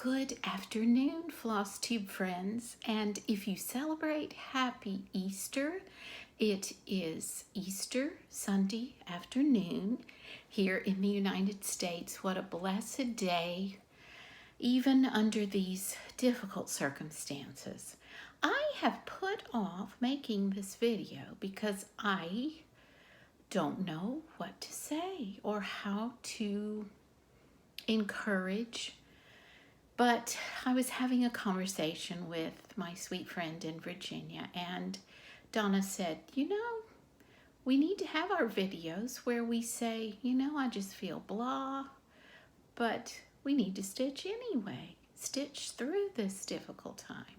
Good afternoon, Flosstube friends, and if you celebrate Happy Easter, it is Easter Sunday afternoon here in the United States. What a blessed day, even under these difficult circumstances. I have put off making this video because I don't know what to say or how to encourage. But I was having a conversation with my sweet friend in Virginia, and Donna said, we need to have our videos where we say, I just feel blah, but we need to stitch anyway, stitch through this difficult time.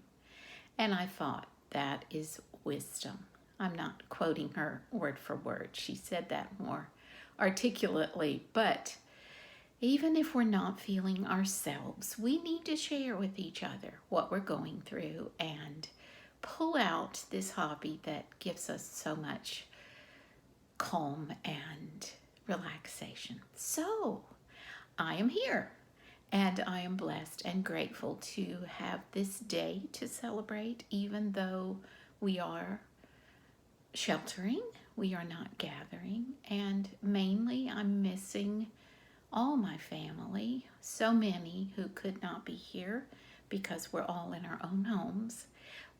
And I thought, that is wisdom. I'm not quoting her word for word. She said that more articulately, but even if we're not feeling ourselves, we need to share with each other what we're going through and pull out this hobby that gives us so much calm and relaxation. So I am here, and I am blessed and grateful to have this day to celebrate, even though we are sheltering, we are not gathering, and mainly I'm missing all my family, so many who could not be here because we're all in our own homes,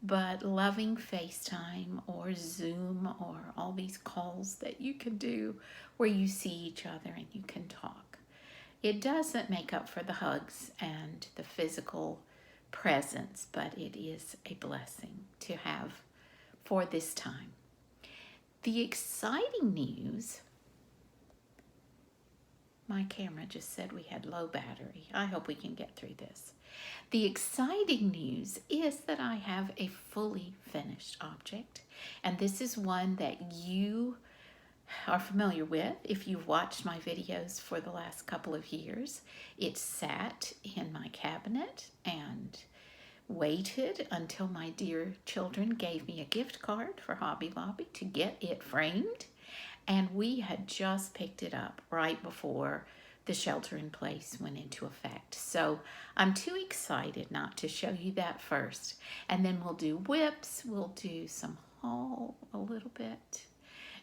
but loving FaceTime or Zoom or all these calls that you can do where you see each other and you can talk. It doesn't make up for the hugs and the physical presence, but it is a blessing to have for this time. The exciting news, my camera just said we had low battery. I hope we can get through this. The exciting news is that I have a fully finished object, and this is one that you are familiar with if you've watched my videos for the last couple of years. It sat in my cabinet and waited until my dear children gave me a gift card for Hobby Lobby to get it framed. And we had just picked it up right before the shelter in place went into effect. So I'm too excited not to show you that first. And then we'll do whips, we'll do some haul a little bit,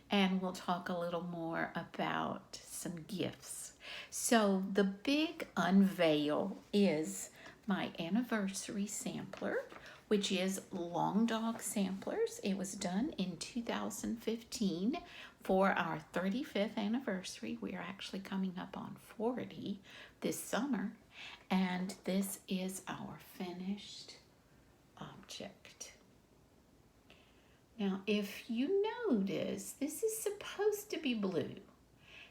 and we'll talk a little more about some gifts. So the big unveil is my anniversary sampler, which is Long Dog Samplers. It was done in 2015 for our 35th anniversary. We are actually coming up on 40 this summer, and this is our finished object. Now, if you notice, this is supposed to be blue,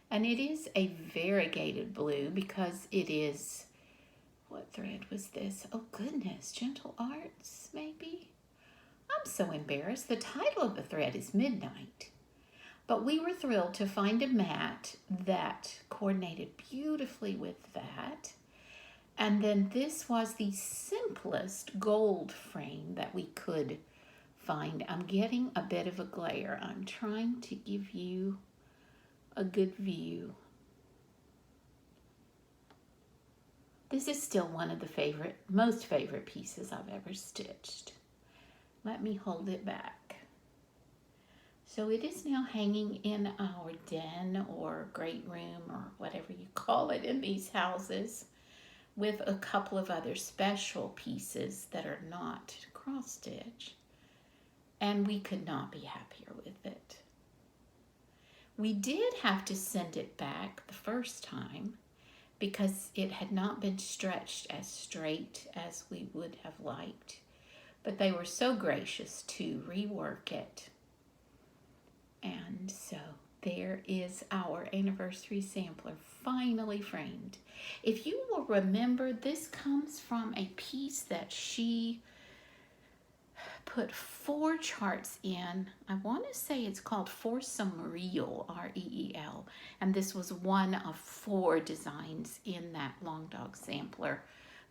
and it is a variegated blue because it is, what thread was this? Oh goodness, Gentle Arts, maybe? I'm so embarrassed. The title of the thread is Midnight. But we were thrilled to find a mat that coordinated beautifully with that. And then this was the simplest gold frame that we could find. I'm getting a bit of a glare. I'm trying to give you a good view. This is still one of the most favorite pieces I've ever stitched. Let me hold it back. So it is now hanging in our den or great room or whatever you call it in these houses, with a couple of other special pieces that are not cross stitch, and we could not be happier with it. We did have to send it back the first time because it had not been stretched as straight as we would have liked, but they were so gracious to rework it. And so there is our anniversary sampler finally framed. If you will remember, this comes from a piece that she put 4 charts in. I want to say it's called For Some Reel, R-E-E-L. And this was one of 4 designs in that Long Dog Sampler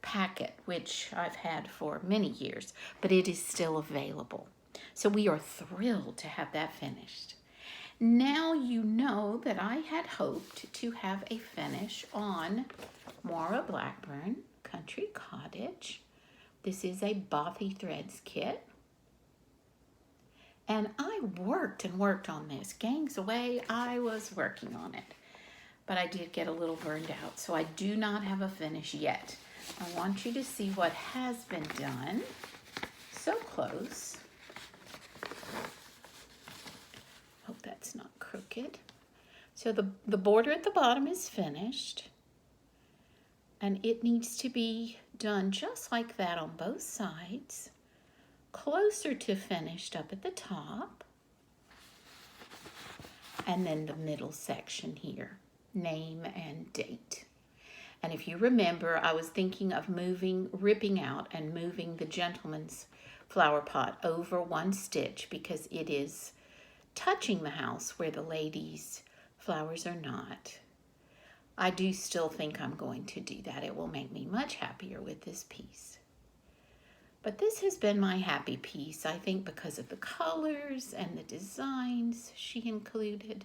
packet, which I've had for many years, but it is still available. So we are thrilled to have that finished. Now you know that I had hoped to have a finish on Mora Blackburn Country Cottage. This is a Bothy Threads kit. And I worked and worked on this. Gangs away, I was working on it. But I did get a little burned out, so I do not have a finish yet. I want you to see what has been done. So close. Hope that's not crooked. So the border at the bottom is finished. And it needs to be done just like that on both sides. Closer to finished up at the top. And then the middle section here, name and date. And if you remember, I was thinking of ripping out and moving the gentleman's flower pot over one stitch because it is touching the house where the ladies' flowers are not. I do still think I'm going to do that. It will make me much happier with this piece. But this has been my happy piece, I think, because of the colors and the designs she included.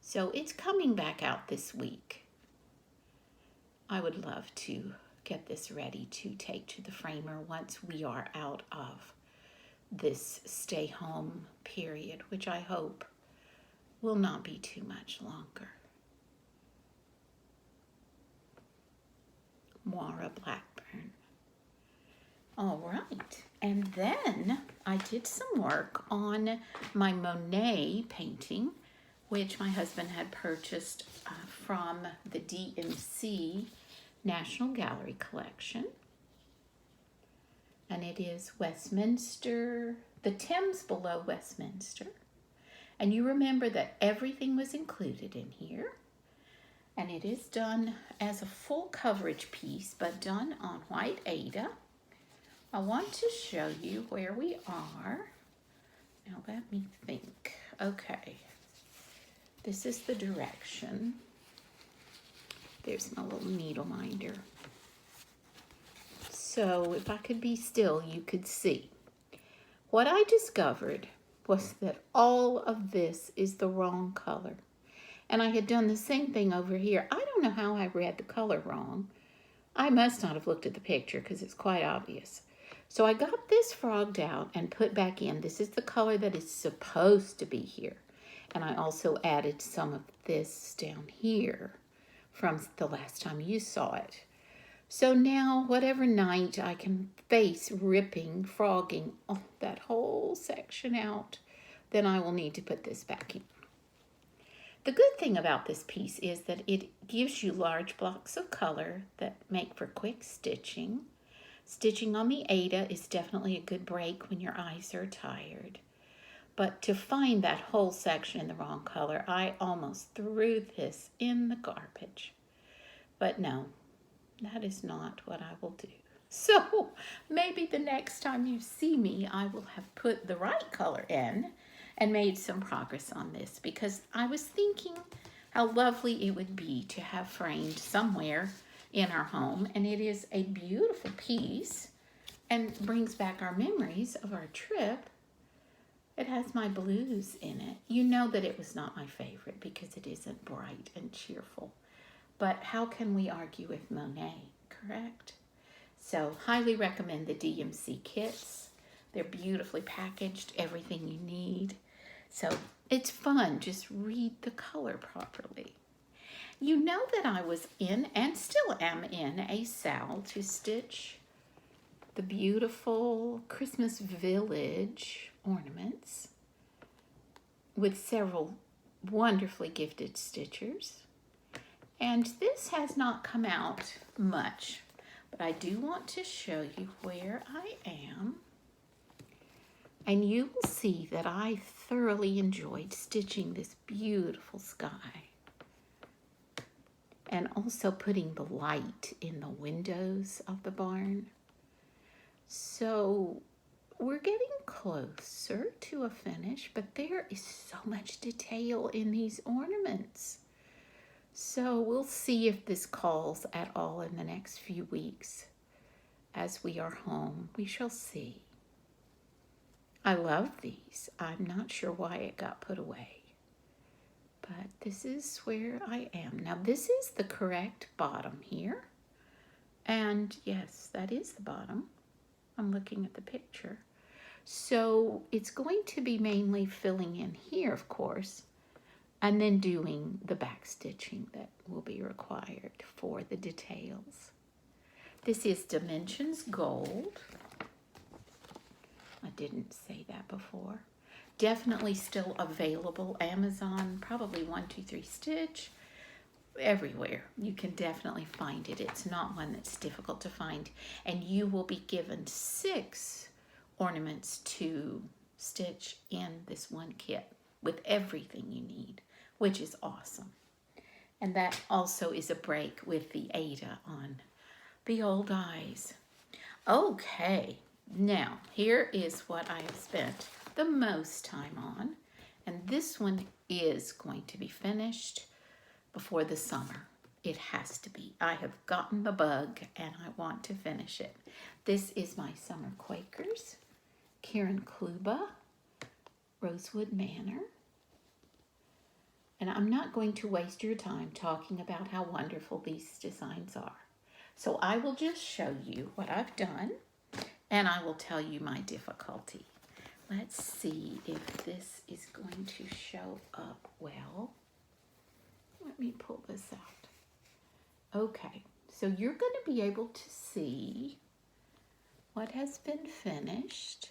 So it's coming back out this week. I would love to get this ready to take to the framer once we are out of this stay home period, which I hope will not be too much longer. Mora Blackburn. All right, and then I did some work on my Monet painting, which my husband had purchased from the DMC National Gallery collection. And it is Westminster, the Thames below Westminster. And you remember that everything was included in here. And it is done as a full coverage piece, but done on white Aida. I want to show you where we are. Now let me think. Okay. This is the direction. There's my little needle minder. So if I could be still, you could see. What I discovered was that all of this is the wrong color. And I had done the same thing over here. I don't know how I read the color wrong. I must not have looked at the picture because it's quite obvious. So I got this frogged out and put back in. This is the color that is supposed to be here. And I also added some of this down here from the last time you saw it. So now, whatever night I can face ripping, frogging that whole section out, then I will need to put this back in. The good thing about this piece is that it gives you large blocks of color that make for quick stitching. Stitching on the Aida is definitely a good break when your eyes are tired. But to find that whole section in the wrong color, I almost threw this in the garbage. But no, that is not what I will do. So maybe the next time you see me, I will have put the right color in and made some progress on this, because I was thinking how lovely it would be to have framed somewhere in our home. And it is a beautiful piece and brings back our memories of our trip. It has my blues in it. You know that it was not my favorite because it isn't bright and cheerful. But how can we argue with Monet, correct? So highly recommend the DMC kits. They're beautifully packaged, everything you need. So it's fun, just read the color properly. You know that I was in, and still am in, a sale to stitch the beautiful Christmas Village ornaments with several wonderfully gifted stitchers. And this has not come out much, but I do want to show you where I am. And you will see that I thoroughly enjoyed stitching this beautiful sky. And also putting the light in the windows of the barn. So we're getting closer to a finish, but there is so much detail in these ornaments. So we'll see if this calls at all in the next few weeks as we are home. We shall see. I love these. I'm not sure why it got put away, but this is where I am. Now this is the correct bottom here, And yes, that is the bottom. I'm looking at the picture. So it's going to be mainly filling in here, of course, and then doing the back stitching that will be required for the details. This is Dimensions Gold. I didn't say that before. Definitely still available. Amazon, probably 123 Stitch. Everywhere. You can definitely find it. It's not one that's difficult to find. And you will be given 6 ornaments to stitch in this one kit with everything you need, which is awesome. And that also is a break with the Ada on the old eyes. Okay, now here is what I have spent the most time on, and this one is going to be finished before the summer. It has to be. I have gotten the bug and I want to finish it. This is my summer Quakers, Karen Kluba, Rosewood Manor. And I'm not going to waste your time talking about how wonderful these designs are. So I will just show you what I've done, and I will tell you my difficulty. Let's see if this is going to show up well. Let me pull this out. Okay, so you're going to be able to see what has been finished,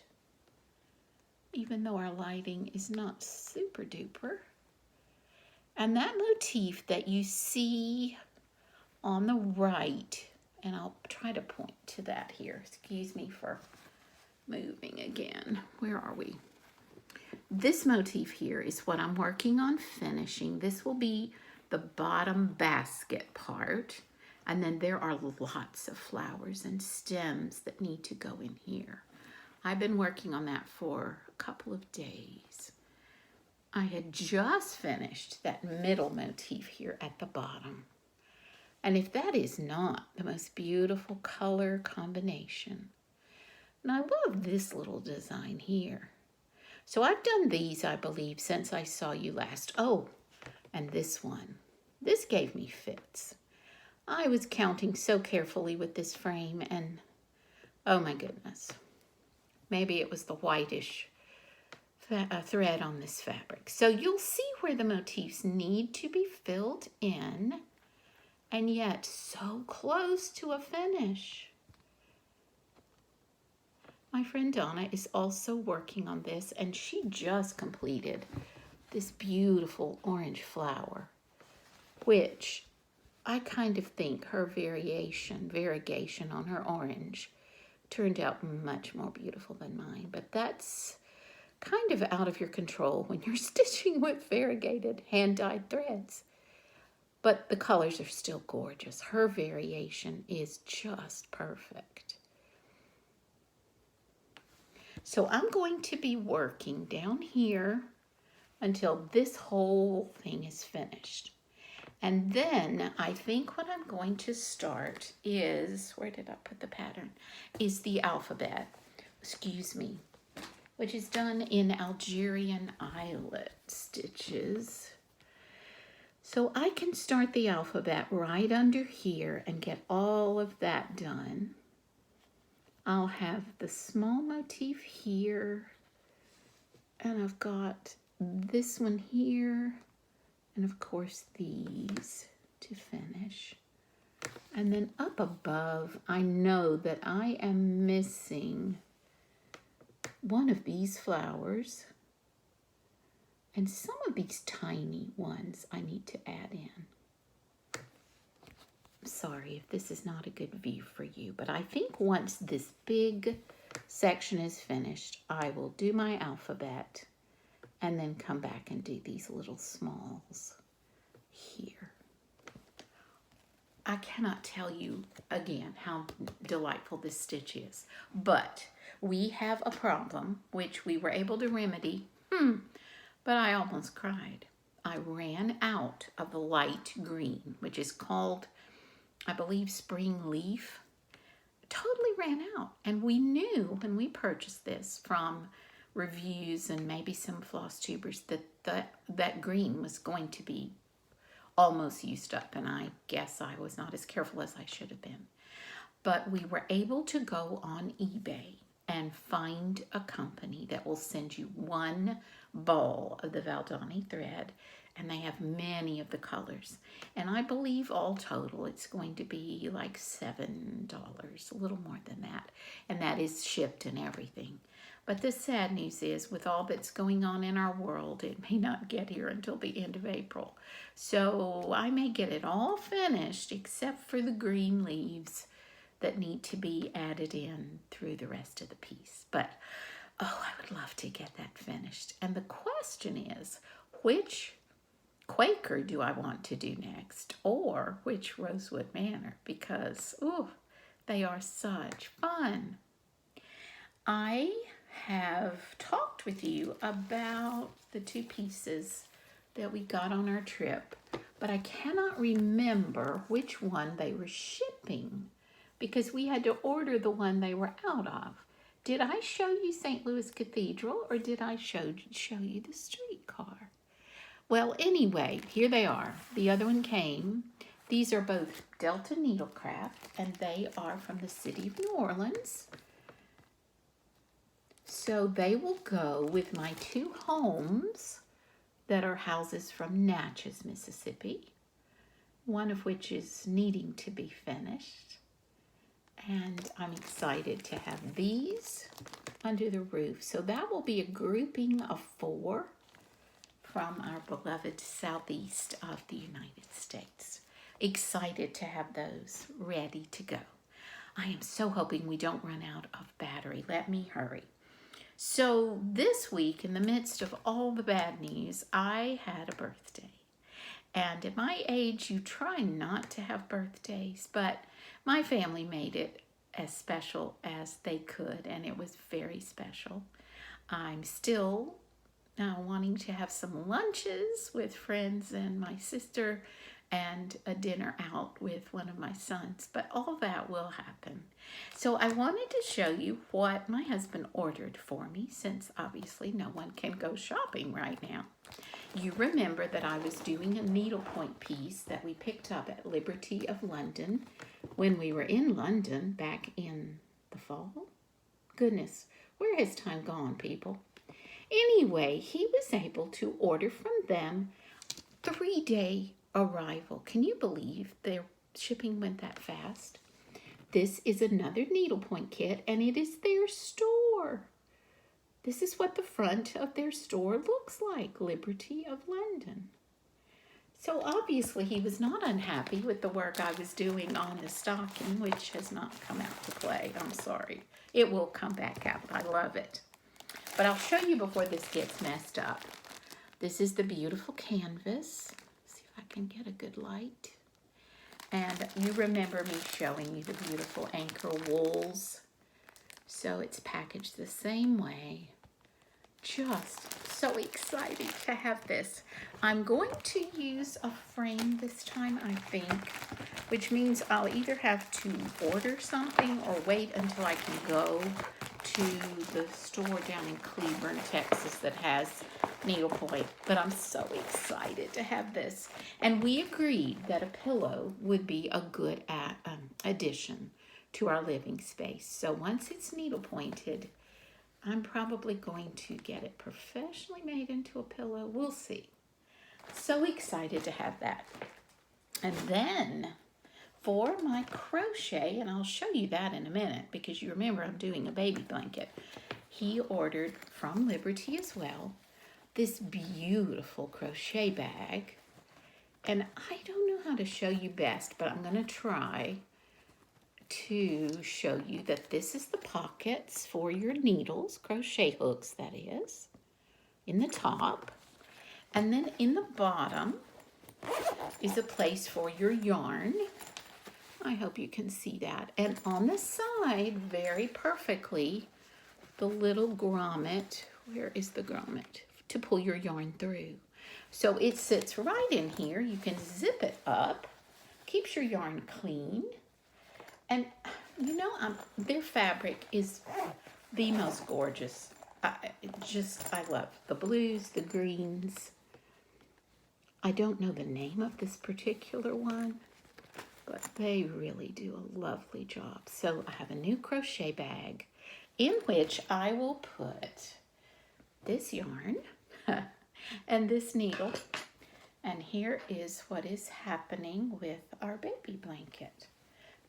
even though our lighting is not super duper. And that motif that you see on the right, and I'll try to point to that here. Excuse me for moving again. Where are we? This motif here is what I'm working on finishing. This will be the bottom basket part. And then there are lots of flowers and stems that need to go in here. I've been working on that for a couple of days. I had just finished that middle motif here at the bottom. And if that is not the most beautiful color combination. And I love this little design here. So I've done these, I believe, since I saw you last. Oh, and this one. This gave me fits. I was counting so carefully with this frame and oh my goodness. Maybe it was the whitish thread on this fabric. So you'll see where the motifs need to be filled in, and yet so close to a finish. My friend Donna is also working on this, and she just completed this beautiful orange flower, which I kind of think her variegation on her orange turned out much more beautiful than mine, but that's kind of out of your control when you're stitching with variegated hand-dyed threads. But the colors are still gorgeous. Her variation is just perfect. So I'm going to be working down here until this whole thing is finished. And then I think what I'm going to start is, where did I put the pattern? Is the alphabet, which is done in Algerian eyelet stitches. So I can start the alphabet right under here and get all of that done. I'll have the small motif here, and I've got this one here, and of course these to finish. And then up above, I know that I am missing one of these flowers, and some of these tiny ones I need to add in. I'm sorry if this is not a good view for you, but I think once this big section is finished, I will do my alphabet and then come back and do these little smalls here. I cannot tell you again how delightful this stitch is, but we have a problem which we were able to remedy, but I almost cried. I ran out of the light green, which is called, I believe, Spring Leaf. Totally ran out, and we knew when we purchased this from reviews and maybe some Flosstubers that green was going to be almost used up, and I guess I was not as careful as I should have been. but we were able to go on eBay and find a company that will send you one ball of the Valdani thread, and they have many of the colors. And I believe all total it's going to be like $7, a little more than that. And that is shipped and everything. But the sad news is, with all that's going on in our world, it may not get here until the end of April. So I may get it all finished except for the green leaves that need to be added in through the rest of the piece. But, oh, I would love to get that finished. And the question is, which Quaker do I want to do next? Or which Rosewood Manor? Because, oh, they are such fun. I have talked with you about the two pieces that we got on our trip, but I cannot remember which one they were shipping because we had to order the one they were out of. Did I show you St. Louis Cathedral, or did I show you the streetcar? Well, anyway, here they are. The other one came. These are both Delta Needlecraft, and they are from the city of New Orleans. So they will go with my two homes that are houses from Natchez, Mississippi, one of which is needing to be finished. And I'm excited to have these under the roof. So that will be a grouping of 4 from our beloved southeast of the United States. Excited to have those ready to go. I am so hoping we don't run out of battery. Let me hurry. So this week, in the midst of all the bad news, I had a birthday. And at my age, you try not to have birthdays, but my family made it as special as they could, and it was very special. I'm still wanting to have some lunches with friends and my sister and a dinner out with one of my sons, but all that will happen. So I wanted to show you what my husband ordered for me, since obviously no one can go shopping right now. You remember that I was doing a needlepoint piece that we picked up at Liberty of London when we were in London back in the fall. Goodness, where has time gone, people? Anyway, he was able to order from them 3-day arrival. Can you believe their shipping went that fast? This is another needlepoint kit, and it is their store. This is what the front of their store looks like, Liberty of London. So obviously he was not unhappy with the work I was doing on the stocking, which has not come out to play. I'm sorry. It will come back out. I love it. But I'll show you before this gets messed up. This is the beautiful canvas. See if I can get a good light. And you remember me showing you the beautiful anchor wools. So it's packaged the same way. Just so excited to have this. I'm going to use a frame this time, I think, which means I'll either have to order something or wait until I can go to the store down in Cleburne, Texas that has needlepoint. But I'm so excited to have this. And we agreed that a pillow would be a good addition to our living space. So once it's needlepointed, I'm probably going to get it professionally made into a pillow. We'll see. So excited to have that. And then for my crochet, and I'll show you that in a minute because you remember I'm doing a baby blanket. He ordered from Liberty as well this beautiful crochet bag. And I don't know how to show you best, but I'm going to try to show you that this is the pockets for your needles, crochet hooks that is, in the top. And then in the bottom is a place for your yarn. I hope you can see that. And on the side, very perfectly, the little grommet. Where is the grommet? To pull your yarn through. So it sits right in here. You can zip it up, keeps your yarn clean. And, you know, their fabric is the most gorgeous. I love the blues, the greens. I don't know the name of this particular one, but they really do a lovely job. So I have a new crochet bag in which I will put this yarn and this needle. And here is what is happening with our baby blanket.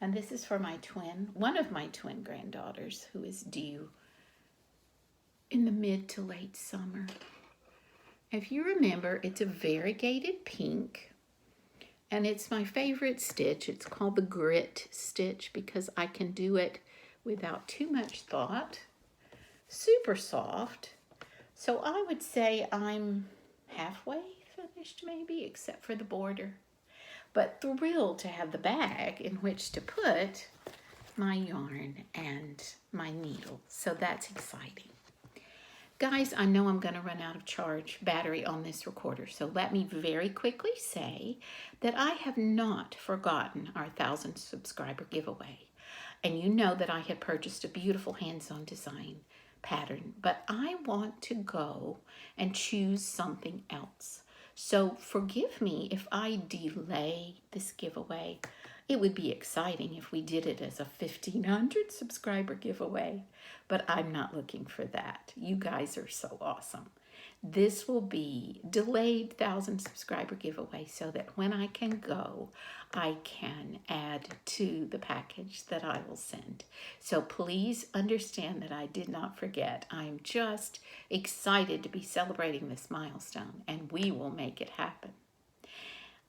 And this is for my twin, one of my twin granddaughters who is due in the mid to late summer. If you remember, it's a variegated pink, and it's my favorite stitch. It's called the grit stitch because I can do it without too much thought. Super soft. So I would say I'm halfway finished maybe, except for the border. But thrilled to have the bag in which to put my yarn and my needle. So that's exciting. Guys, I know I'm going to run out of battery on this recorder, so let me very quickly say that I have not forgotten our 1,000 subscriber giveaway. And you know that I had purchased a beautiful hands-on design pattern, but I want to go and choose something else. So forgive me if I delay this giveaway. It would be exciting if we did it as a 1,500 subscriber giveaway, but I'm not looking for that. You guys are so awesome. This will be delayed 1,000 subscriber giveaway so that when I can go, I can add to the package that I will send. So please understand that I did not forget. I'm just excited to be celebrating this milestone, and we will make it happen.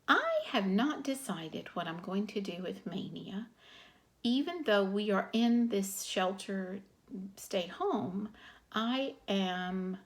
I have not decided what I'm going to do with Mania. Even though we are in this shelter, stay home, I am